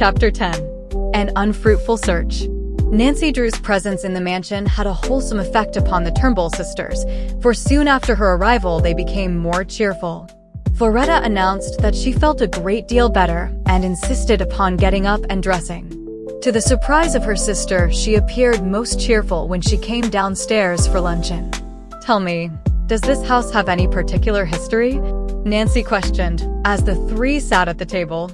Chapter 10. An Unfruitful Search. Nancy Drew's presence in the mansion had a wholesome effect upon the Turnbull sisters, for soon after her arrival they became more cheerful. Floretta announced that she felt a great deal better and insisted upon getting up and dressing. To the surprise of her sister, she appeared most cheerful when she came downstairs for luncheon. "Tell me, does this house have any particular history?" Nancy questioned, as the three sat at the table.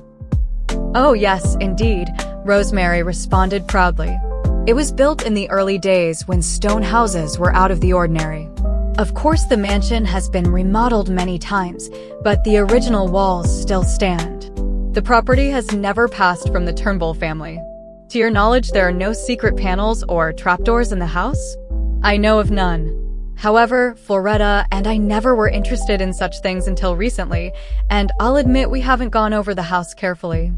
"Oh yes, indeed," Rosemary responded proudly. "It was built in the early days when stone houses were out of the ordinary. Of course the mansion has been remodeled many times, but the original walls still stand. The property has never passed from the Turnbull family. To your knowledge, there are no secret panels or trapdoors in the house?" "I know of none. However, Floretta and I never were interested in such things until recently, and I'll admit we haven't gone over the house carefully.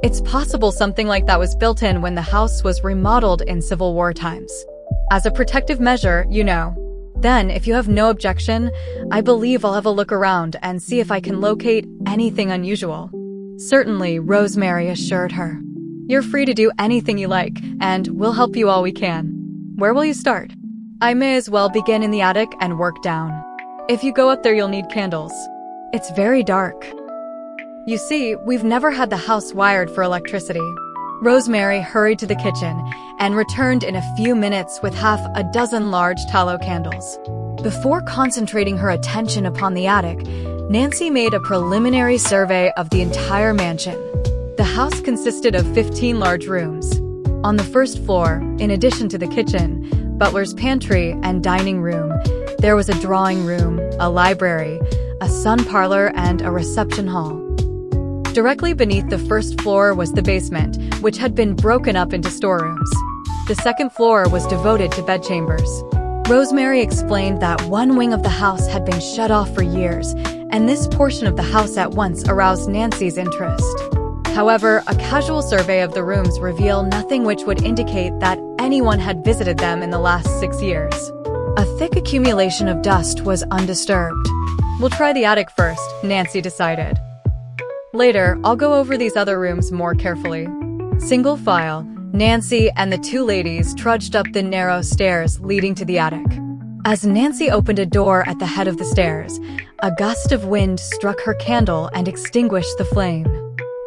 It's possible something like that was built in when the house was remodeled in Civil War times. As a protective measure, you know. Then, if you have no objection, I believe I'll have a look around and see if I can locate anything unusual." "Certainly," Rosemary assured her. "You're free to do anything you like, and we'll help you all we can. Where will you start?" "I may as well begin in the attic and work down. If you go up there, you'll need candles. It's very dark. You see, we've never had the house wired for electricity." Rosemary hurried to the kitchen and returned in a few minutes with half a dozen large tallow candles. Before concentrating her attention upon the attic, Nancy made a preliminary survey of the entire mansion. The house consisted of 15 large rooms. On the first floor, in addition to the kitchen, butler's pantry, and dining room, there was a drawing room, a library, a sun parlor, and a reception hall. Directly beneath the first floor was the basement, which had been broken up into storerooms. The second floor was devoted to bedchambers. Rosemary explained that one wing of the house had been shut off for years, and this portion of the house at once aroused Nancy's interest. However, a casual survey of the rooms revealed nothing which would indicate that anyone had visited them in the last 6 years. A thick accumulation of dust was undisturbed. "We'll try the attic first," Nancy decided. "Later, I'll go over these other rooms more carefully." Single file, Nancy and the two ladies trudged up the narrow stairs leading to the attic. As Nancy opened a door at the head of the stairs, a gust of wind struck her candle and extinguished the flame.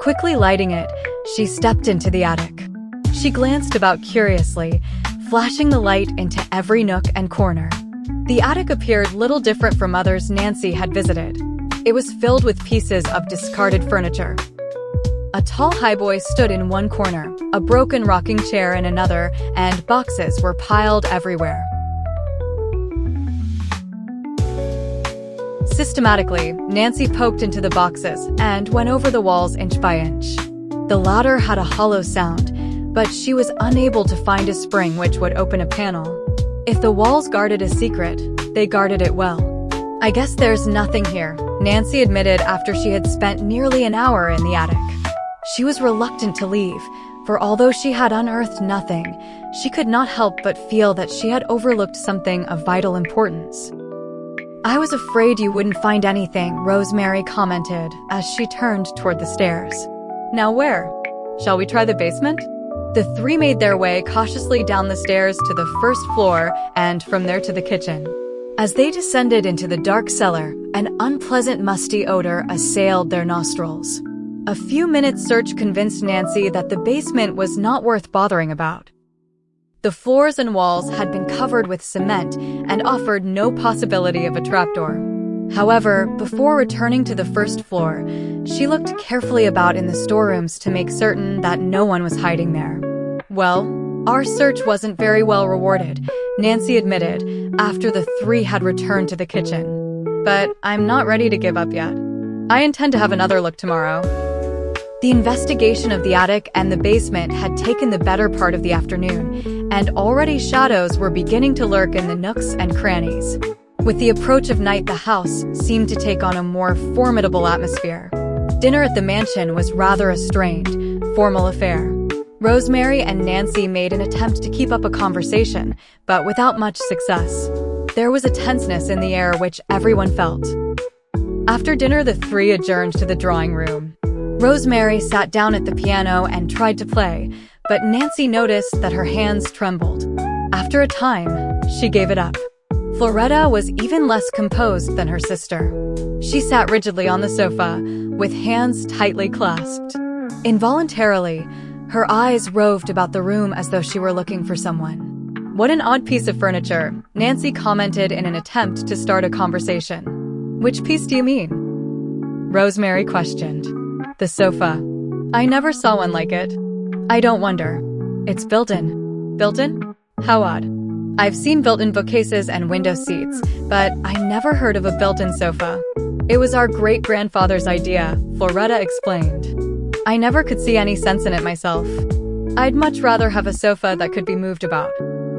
Quickly lighting it, she stepped into the attic. She glanced about curiously, flashing the light into every nook and corner. The attic appeared little different from others Nancy had visited. It was filled with pieces of discarded furniture. A tall highboy stood in one corner, a broken rocking chair in another, and boxes were piled everywhere. Systematically, Nancy poked into the boxes and went over the walls inch by inch. The latter had a hollow sound, but she was unable to find a spring which would open a panel. If the walls guarded a secret, they guarded it well. "I guess there's nothing here," Nancy admitted after she had spent nearly an hour in the attic. She was reluctant to leave, for although she had unearthed nothing, she could not help but feel that she had overlooked something of vital importance. "I was afraid you wouldn't find anything," Rosemary commented as she turned toward the stairs. "Now where? Shall we try the basement?" The three made their way cautiously down the stairs to the first floor and from there to the kitchen. As they descended into the dark cellar, an unpleasant musty odor assailed their nostrils. A few minutes' search convinced Nancy that the basement was not worth bothering about. The floors and walls had been covered with cement and offered no possibility of a trapdoor. However, before returning to the first floor, she looked carefully about in the storerooms to make certain that no one was hiding there. "Well, our search wasn't very well rewarded," Nancy admitted after the three had returned to the kitchen. "But I'm not ready to give up yet. I intend to have another look tomorrow." The investigation of the attic and the basement had taken the better part of the afternoon, and already shadows were beginning to lurk in the nooks and crannies. With the approach of night, the house seemed to take on a more formidable atmosphere. Dinner at the mansion was rather a strained, formal affair. Rosemary and Nancy made an attempt to keep up a conversation, but without much success. There was a tenseness in the air which everyone felt. After dinner, the three adjourned to the drawing room. Rosemary sat down at the piano and tried to play, but Nancy noticed that her hands trembled. After a time, she gave it up. Floretta was even less composed than her sister. She sat rigidly on the sofa, with hands tightly clasped. Involuntarily, her eyes roved about the room as though she were looking for someone. "What an odd piece of furniture," Nancy commented in an attempt to start a conversation. "Which piece do you mean?" Rosemary questioned. "The sofa. I never saw one like it." "I don't wonder. It's built-in." "Built-in? How odd. I've seen built-in bookcases and window seats, but I never heard of a built-in sofa." "It was our great-grandfather's idea," Floretta explained. "I never could see any sense in it myself. I'd much rather have a sofa that could be moved about."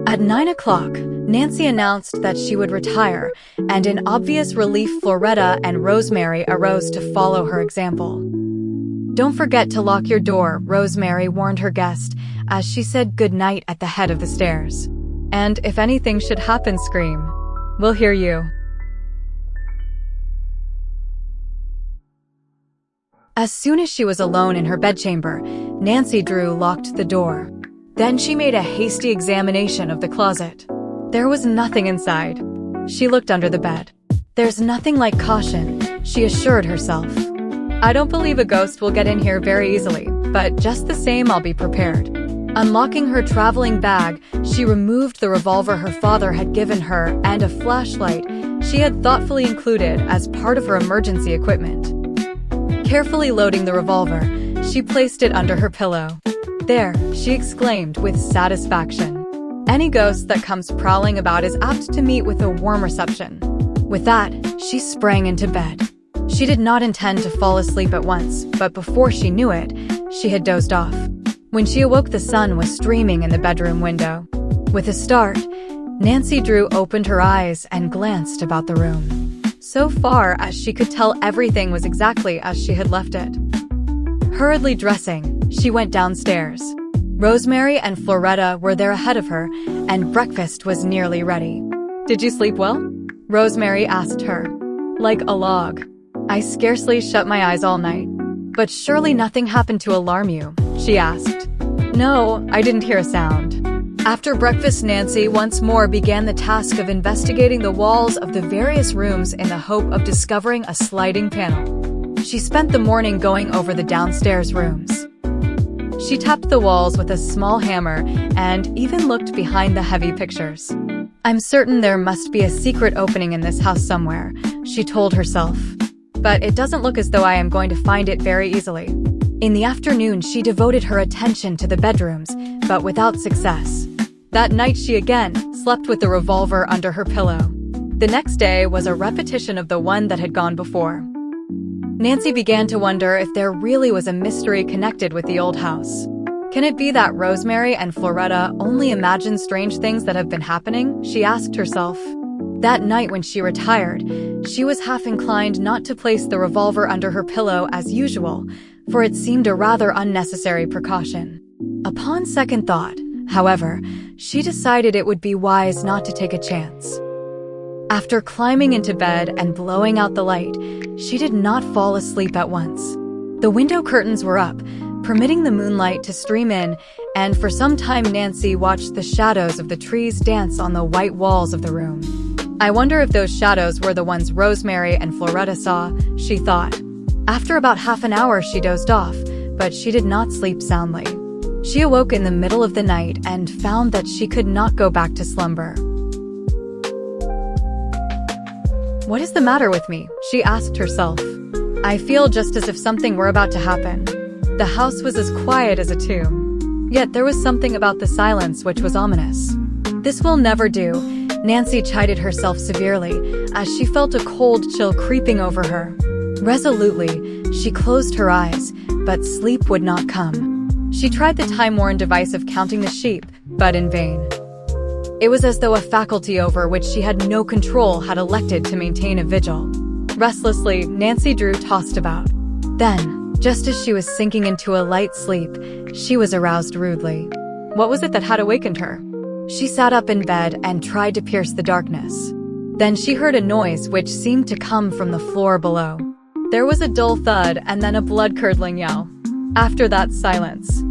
At 9 o'clock, Nancy announced that she would retire, and in obvious relief, Floretta and Rosemary arose to follow her example. "Don't forget to lock your door," Rosemary warned her guest as she said goodnight at the head of the stairs. "And if anything should happen, scream. We'll hear you." As soon as she was alone in her bedchamber, Nancy Drew locked the door. Then she made a hasty examination of the closet. There was nothing inside. She looked under the bed. "There's nothing like caution," she assured herself. "I don't believe a ghost will get in here very easily, but just the same I'll be prepared." Unlocking her traveling bag, she removed the revolver her father had given her and a flashlight she had thoughtfully included as part of her emergency equipment. Carefully loading the revolver, she placed it under her pillow. "There," she exclaimed with satisfaction. "Any ghost that comes prowling about is apt to meet with a warm reception." With that, she sprang into bed. She did not intend to fall asleep at once, but before she knew it, she had dozed off. When she awoke, the sun was streaming in the bedroom window. With a start, Nancy Drew opened her eyes and glanced about the room. So far as she could tell, everything was exactly as she had left it. Hurriedly dressing, she went downstairs. Rosemary and Floretta were there ahead of her, and breakfast was nearly ready. "Did you sleep well?" Rosemary asked her. "Like a log. I scarcely shut my eyes all night." "But surely nothing happened to alarm you?" she asked. "No, I didn't hear a sound." After breakfast, Nancy once more began the task of investigating the walls of the various rooms in the hope of discovering a sliding panel. She spent the morning going over the downstairs rooms. She tapped the walls with a small hammer and even looked behind the heavy pictures. "I'm certain there must be a secret opening in this house somewhere," she told herself. "But it doesn't look as though I am going to find it very easily." In the afternoon, she devoted her attention to the bedrooms, but without success. That night, she again slept with the revolver under her pillow. The next day was a repetition of the one that had gone before. Nancy began to wonder if there really was a mystery connected with the old house. Can it be that Rosemary and Floretta only imagine strange things that have been happening? She asked herself. That night when she retired, she was half inclined not to place the revolver under her pillow as usual, for it seemed a rather unnecessary precaution. Upon second thought, however, she decided it would be wise not to take a chance. After climbing into bed and blowing out the light, she did not fall asleep at once. The window curtains were up, permitting the moonlight to stream in, and for some time Nancy watched the shadows of the trees dance on the white walls of the room. "I wonder if those shadows were the ones Rosemary and Floretta saw," she thought. After about half an hour, she dozed off, but she did not sleep soundly. She awoke in the middle of the night and found that she could not go back to slumber. "What is the matter with me?" she asked herself. "I feel just as if something were about to happen." The house was as quiet as a tomb. Yet there was something about the silence which was ominous. "This will never do," Nancy chided herself severely as she felt a cold chill creeping over her. Resolutely, she closed her eyes, but sleep would not come. She tried the time-worn device of counting the sheep, but in vain. It was as though a faculty over which she had no control had elected to maintain a vigil. Restlessly, Nancy Drew tossed about. Then, just as she was sinking into a light sleep, she was aroused rudely. What was it that had awakened her? She sat up in bed and tried to pierce the darkness. Then she heard a noise which seemed to come from the floor below. There was a dull thud and then a blood-curdling yell. After that, silence.